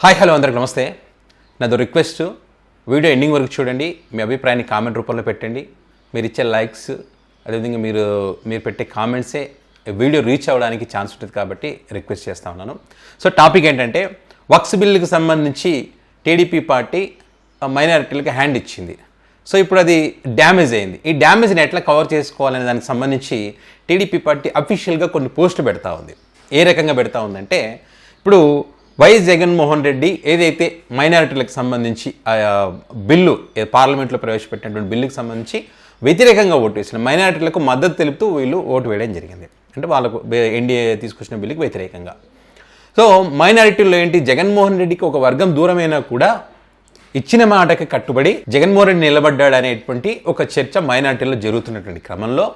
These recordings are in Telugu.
హాయ్ హలో అందరికి నమస్తే. నాదో రిక్వెస్ట్, వీడియో ఎండింగ్ వరకు చూడండి. మీ అభిప్రాయాన్ని కామెంట్ రూపంలో పెట్టండి. మీరు ఇచ్చే లైక్స్ అదేవిధంగా మీరు పెట్టే కామెంట్సే వీడియో రీచ్ అవ్వడానికి ఛాన్స్ ఉంటుంది కాబట్టి రిక్వెస్ట్ చేస్తూ ఉన్నాను. సో టాపిక్ ఏంటంటే వక్స్ బిల్లుకి సంబంధించి టీడీపీ పార్టీ మైనారిటీలకు హ్యాండ్ ఇచ్చింది. సో ఇప్పుడు అది డ్యామేజ్ అయింది. ఈ డ్యామేజ్ని ఎట్లా కవర్ చేసుకోవాలనే దానికి సంబంధించి టీడీపీ పార్టీ అఫీషియల్గా కొన్ని పోస్టులు పెడతా ఉంది. ఏ రకంగా పెడతా ఉందంటే, ఇప్పుడు వైఎస్ జగన్మోహన్ రెడ్డి ఏదైతే మైనారిటీలకు సంబంధించి బిల్లు పార్లమెంట్లో ప్రవేశపెట్టినటువంటి బిల్లుకి సంబంధించి వ్యతిరేకంగా ఓటు వేసిన మైనారిటీలకు మద్దతు తెలుపుతూ వీళ్ళు ఓటు వేయడం జరిగింది. అంటే వాళ్ళకు ఎన్డీఏ తీసుకొచ్చిన బిల్లుకి వ్యతిరేకంగా. సో మైనారిటీల్లో ఏంటి, జగన్మోహన్ రెడ్డికి ఒక వర్గం దూరమైనా కూడా ఇచ్చిన మాటకి కట్టుబడి జగన్మోహన్ రెడ్డి నిలబడ్డాడు అనేటువంటి ఒక చర్చ మైనారిటీలో జరుగుతున్నటువంటి క్రమంలో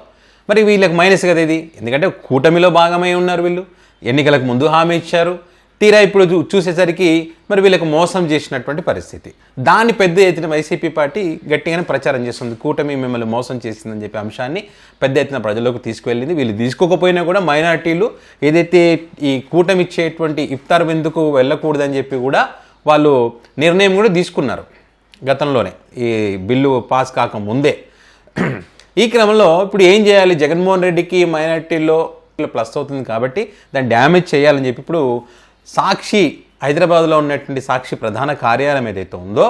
మరి వీళ్ళకి మైనస్ కదా ఇది. ఎందుకంటే కూటమిలో భాగమై ఉన్నారు వీళ్ళు, ఎన్నికలకు ముందు హామీ ఇచ్చారు, తీరా ఇప్పుడు చూసేసరికి మరి వీళ్ళకి మోసం చేసినటువంటి పరిస్థితి. దాన్ని పెద్ద ఎత్తున వైసీపీ పార్టీ గట్టిగానే ప్రచారం చేస్తుంది. కూటమి మిమ్మల్ని మోసం చేసిందని చెప్పి అంశాన్ని పెద్ద ఎత్తున ప్రజల్లోకి తీసుకువెళ్ళింది. వీళ్ళు తీసుకోకపోయినా కూడా మైనారిటీలు ఏదైతే ఈ కూటమి ఇచ్చేటువంటి ఇఫ్తార్ విందుకు వెళ్ళకూడదని చెప్పి కూడా వాళ్ళు నిర్ణయం కూడా తీసుకున్నారు గతంలోనే, ఈ బిల్లు పాస్ కాకముందే. ఈ క్రమంలో ఇప్పుడు ఏం చేయాలి, జగన్మోహన్ రెడ్డికి మైనారిటీలో ప్లస్ అవుతుంది కాబట్టి దాన్ని డ్యామేజ్ చేయాలని చెప్పి ఇప్పుడు సాక్షి, హైదరాబాద్లో ఉన్నటువంటి సాక్షి ప్రధాన కార్యాలయం ఏదైతే ఉందో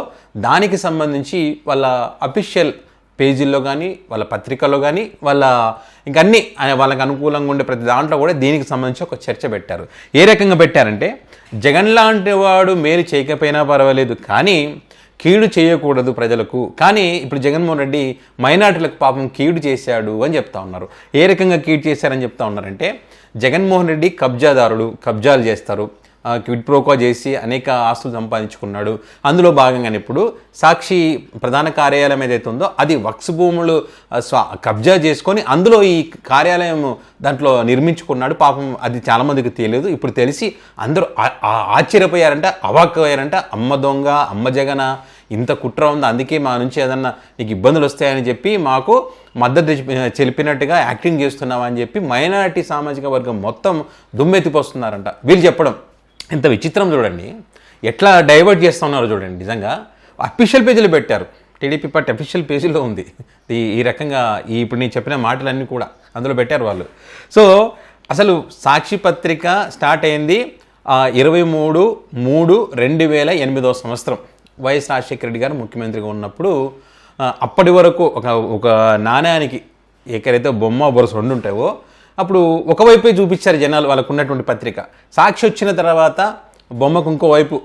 దానికి సంబంధించి వాళ్ళ అఫీషియల్ పేజీల్లో కానీ వాళ్ళ పత్రికల్లో కానీ ఇంకన్నీ వాళ్ళకి అనుకూలంగా ఉండే ప్రతి దాంట్లో కూడా దీనికి సంబంధించి ఒక చర్చ పెట్టారు. ఏ రకంగా పెట్టారంటే, జగన్ లాంటి వాడు మేలు చేయకపోయినా పర్వాలేదు కానీ కీడు చేయకూడదు ప్రజలకు. కానీ ఇప్పుడు జగన్మోహన్ రెడ్డి మైనార్టీలకు పాపం కీడు చేశాడు అని చెప్తా ఉన్నారు. ఏ రకంగా కీడు చేశారని చెప్తా ఉన్నారంటే, జగన్మోహన్ రెడ్డి కబ్జాలు చేస్తారు, క్విడ్ ప్రోకో చేసి అనేక ఆస్తులు సంపాదించుకున్నాడు. అందులో భాగంగానే ఇప్పుడు సాక్షి ప్రధాన కార్యాలయం ఏదైతే ఉందో అది వక్స్ భూములు కబ్జా చేసుకొని అందులో ఈ కార్యాలయం దాంట్లో నిర్మించుకున్నాడు. పాపం అది చాలామందికి తెలియదు. ఇప్పుడు తెలిసి అందరూ ఆశ్చర్యపోయారంట, అవాక్కయ్యారంట. అమ్మ దొంగ, అమ్మ జగన, ఇంత కుట్ర ఉంది, అందుకే మా నుంచి ఏదన్నా నీకు ఇబ్బందులు వస్తాయని చెప్పి మాకు మద్దతు తెలిపినట్టుగా యాక్టింగ్ చేస్తున్నామని చెప్పి మైనారిటీ సామాజిక వర్గం మొత్తం దుమ్మెత్తిపోస్తున్నారంట. వీళ్ళు చెప్పడం ఇంత విచిత్రం చూడండి, ఎట్లా డైవర్ట్ చేస్తూ ఉన్నారో చూడండి. నిజంగా అఫీషియల్ పేజీలో పెట్టారు, టీడీపీ పార్టీ అఫీషియల్ పేజీలో ఉంది ఈ రకంగా. ఇప్పుడు నేను చెప్పిన మాటలన్నీ కూడా అందులో పెట్టారు వాళ్ళు. సో అసలు సాక్షి పత్రిక స్టార్ట్ అయింది 23/3/2008 వైఎస్ రాజశేఖర రెడ్డి గారు ముఖ్యమంత్రిగా ఉన్నప్పుడు. అప్పటి వరకు ఒక నాణ్యానికి ఎక్కడైతే బొమ్మ బొరస రెండు ఉంటాయో అప్పుడు ఒకవైపే చూపించారు జనాలు వాళ్ళకు ఉన్నటువంటి పత్రిక. సాక్షి వచ్చిన తర్వాత బొమ్మకు ఇంకోవైపు,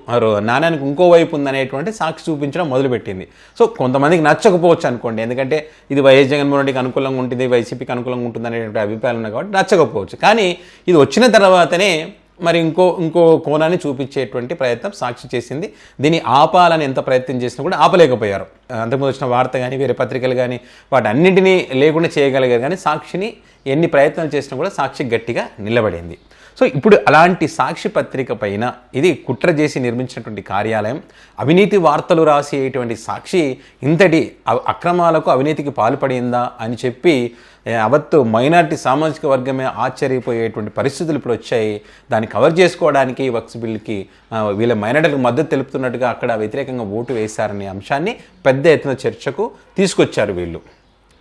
నాణ్యానికి ఇంకోవైపు ఉందనేటువంటి సాక్షి చూపించడం మొదలుపెట్టింది. సో కొంతమందికి నచ్చకపోవచ్చు అనుకోండి, ఎందుకంటే ఇది వైఎస్ జగన్మోహన్ రెడ్డికి అనుకూలంగా ఉంటుంది, వైసీపీకి అనుకూలంగా ఉంటుంది అనేటువంటి అభిప్రాయాలు ఉన్నాయి కాబట్టి నచ్చకపోవచ్చు. కానీ ఇది వచ్చిన తర్వాతనే మరి ఇంకో కోణాన్ని చూపించేటువంటి ప్రయత్నం సాక్షి చేసింది. దీన్ని ఆపాలని ఎంత ప్రయత్నం చేసినా కూడా ఆపలేకపోయారు. అంతకుముందు వచ్చిన వార్త కానీ వేరే పత్రికలు కానీ వాటి అన్నింటినీ లేకుండా చేయగలిగారు. కానీ సాక్షిని ఎన్ని ప్రయత్నాలు చేసినా కూడా సాక్షి గట్టిగా నిలబడింది. సో ఇప్పుడు అలాంటి సాక్షి పత్రిక పైన ఇది కుట్ర చేసి నిర్మించినటువంటి కార్యాలయం, అవినీతి వార్తలు రాసేటువంటి సాక్షి ఇంతటి అక్రమాలకు అవినీతికి పాల్పడిందా అని చెప్పి అవత్తు మైనార్టీ సామాజిక వర్గమే ఆశ్చర్యపోయేటువంటి పరిస్థితులు ఇప్పుడు వచ్చాయి. దాన్ని కవర్ చేసుకోవడానికి వక్స్ బిల్లుకి వీళ్ళ మైనార్టీలకు మద్దతు తెలుపుతున్నట్టుగా అక్కడ వ్యతిరేకంగా ఓటు వేశారనే అంశాన్ని పెద్ద ఎత్తున చర్చకు తీసుకొచ్చారు వీళ్ళు.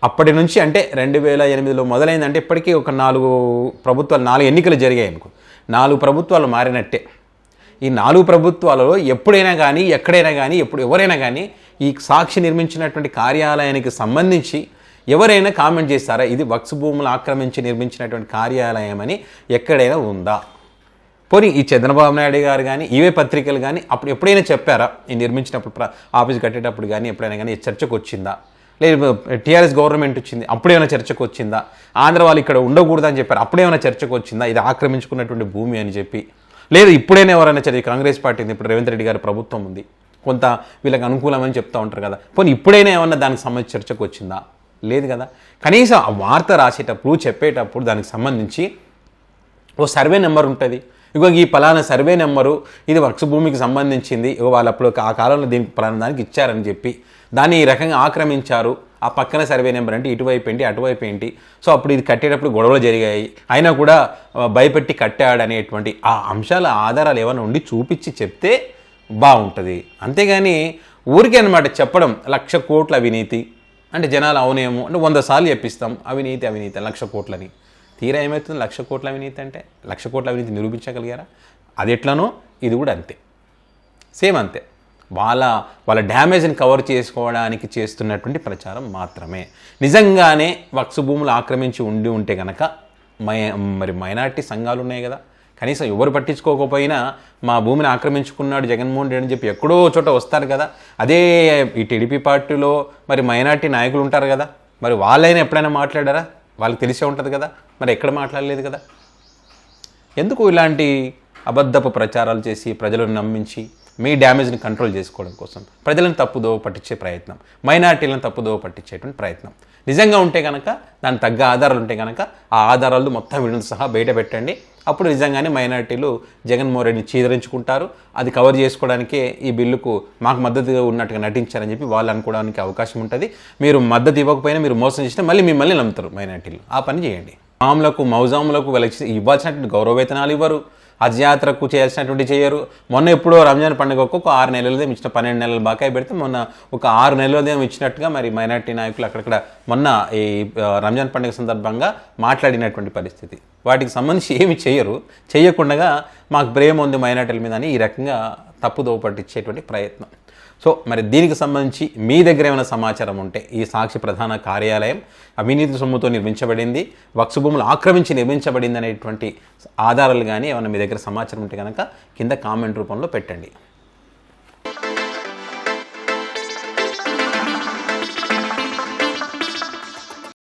అప్పటి నుంచి అంటే 2008లో మొదలైందంటే ఇప్పటికీ ఒక 4 ఎన్నికలు జరిగాయి అనుకో, 4 ప్రభుత్వాలు మారినట్టే. ఈ 4 ప్రభుత్వాలలో ఎప్పుడైనా కానీ ఎక్కడైనా కానీ ఎవరైనా కానీ ఈ సాక్షి నిర్మించినటువంటి కార్యాలయానికి సంబంధించి ఎవరైనా కామెంట్ చేస్తారా, ఇది వక్స్ భూములు ఆక్రమించి నిర్మించినటువంటి కార్యాలయం అని ఎక్కడైనా ఉందా? పోనీ ఈ చంద్రబాబు నాయుడు గారు కానీ ఇవే పత్రికలు కానీ అప్పుడు ఎప్పుడైనా చెప్పారా, ఈ నిర్మించినప్పుడు ఆఫీస్ కట్టేటప్పుడు కానీ ఎప్పుడైనా కానీ చర్చకు వచ్చిందా? లేదు టీఆర్ఎస్ గవర్నమెంట్ వచ్చింది అప్పుడేమైనా చర్చకు వచ్చిందా? ఆంధ్ర వాళ్ళు ఇక్కడ ఉండకూడదని చెప్పారు అప్పుడేమైనా చర్చకు వచ్చిందా, ఇది ఆక్రమించుకున్నటువంటి భూమి అని చెప్పి? లేదు ఇప్పుడైనా ఎవరైనా కాంగ్రెస్ పార్టీ ఉంది, ఇప్పుడు రేవంత్ రెడ్డి గారి ప్రభుత్వం ఉంది, కొంత వీళ్ళకి అనుకూలమని చెప్తూ ఉంటారు కదా, పోనీ ఇప్పుడైనా ఏమన్నా దానికి సంబంధించి చర్చకు వచ్చిందా? లేదు కదా. కనీసం ఆ వార్త రాసేటప్పుడు చెప్పేటప్పుడు దానికి సంబంధించి ఓ సర్వే నెంబర్ ఉంటుంది. ఇగో ఈ పలానా సర్వే నెంబరు ఇది వక్స్ భూమికి సంబంధించింది, ఇగో వాళ్ళు అప్పుడు ఆ కాలంలో దీనికి పలానా దానికి ఇచ్చారని చెప్పి దాన్ని ఈ రకంగా ఆక్రమించారు, ఆ పక్కన సర్వే నెంబర్ అంటే ఇటువైపు ఏంటి అటువైపు ఏంటి, సో అప్పుడు ఇది కట్టేటప్పుడు గొడవలు జరిగాయి అయినా కూడా భయపెట్టి కట్టాడనేటువంటి ఆ అంశాల ఆధారాలు ఏమైనా ఉండి చూపించి చెప్తే బాగుంటుంది. అంతేగాని ఊరికే అనమాట చెప్పడం 1,00,000 కోట్ల అవినీతి అంటే జనాలు అవునేమో అంటే 100 సార్లు చెప్పిస్తాం అవినీతి 1,00,000 కోట్లని. తీరా ఏమవుతుంది 1,00,000 కోట్ల అవినీతి అంటే 1,00,000 కోట్ల అవినీతి నిరూపించగలిగారా? అది ఎట్లనో ఇది కూడా అంతే, సేమ్ అంతే. వాళ్ళ డ్యామేజ్ని కవర్ చేసుకోవడానికి చేస్తున్నటువంటి ప్రచారం మాత్రమే. నిజంగానే వక్స్ భూములు ఆక్రమించి ఉంటే కనుక మరి మైనారిటీ సంఘాలు ఉన్నాయి కదా, కనీసం ఎవరు పట్టించుకోకపోయినా మా భూమిని ఆక్రమించుకున్నాడు జగన్మోహన్ రెడ్డి అని చెప్పి ఎక్కడో చోట వస్తారు కదా. అదే ఈ టీడీపీ పార్టీలో మరి మైనారిటీ నాయకులు ఉంటారు కదా, మరి వాళ్ళైనా ఎప్పుడైనా మాట్లాడారా? వాళ్ళకి తెలిసే ఉంటుంది కదా, మరి ఎక్కడ మాట్లాడలేదు కదా. ఎందుకు ఇలాంటి అబద్ధపు ప్రచారాలు చేసి ప్రజలను నమ్మించి మీ డ్యామేజ్ని కంట్రోల్ చేసుకోవడం కోసం ప్రజలను తప్పుదోవ పట్టించే ప్రయత్నం, మైనారిటీలను తప్పుదోవ పట్టించేటువంటి ప్రయత్నం. నిజంగా ఉంటే కనుక దానికి తగ్గ ఆధారాలు ఉంటే కనుక ఆ ఆధారాలు మొత్తం వీళ్ళని సహా బయట పెట్టండి. అప్పుడు నిజంగానే మైనారిటీలు జగన్మోహన్ రెడ్డిని చీదరించుకుంటారు. అది కవర్ చేసుకోవడానికే ఈ బిల్లుకు మాకు మద్దతుగా ఉన్నట్టుగా నటించారని చెప్పి వాళ్ళు అనుకోవడానికి అవకాశం ఉంటుంది. మీరు మద్దతు ఇవ్వకపోయినా మీరు మోసం చేసినా మళ్ళీ మిమ్మల్ని నమ్ముతారు మైనారిటీలు. ఆ పని చేయండి. మామూలకు మౌజాములకు వాళ్ళకి ఇవ్వాల్సినటువంటి గౌరవ వేతనాలు ఇవ్వరు, హజ్ యాత్రకు చేయాల్సినటువంటి చేయరు. మొన్న ఎప్పుడో రంజాన్ పండుగకు ఒక 6 నెలలదేమో ఇచ్చిన 12 నెలలు బాకాయి పెడితే మొన్న ఒక 6 నెలలదేమో ఇచ్చినట్టుగా మరి మైనారిటీ నాయకులు అక్కడక్కడ మొన్న ఈ రంజాన్ పండుగ సందర్భంగా మాట్లాడినటువంటి పరిస్థితి. వాటికి సంబంధించి ఏమి చేయకుండా మాకు ప్రేమ ఉంది మైనారిటీల మీద అని ఈ రకంగా తప్పుదోవ పట్టించేటువంటి ప్రయత్నం. సో మరి దీనికి సంబంధించి మీ దగ్గర ఏమైనా సమాచారం ఉంటే ఈ సాక్షి ప్రధాన కార్యాలయం అవినీతి సొమ్ముతో నిర్మించబడింది, వక్స్ భూములు ఆక్రమించి నిర్మించబడింది అనేటువంటి ఆధారాలు కానీ ఏమైనా మీ దగ్గర సమాచారం ఉంటే కనుక కింద కామెంట్ రూపంలో పెట్టండి.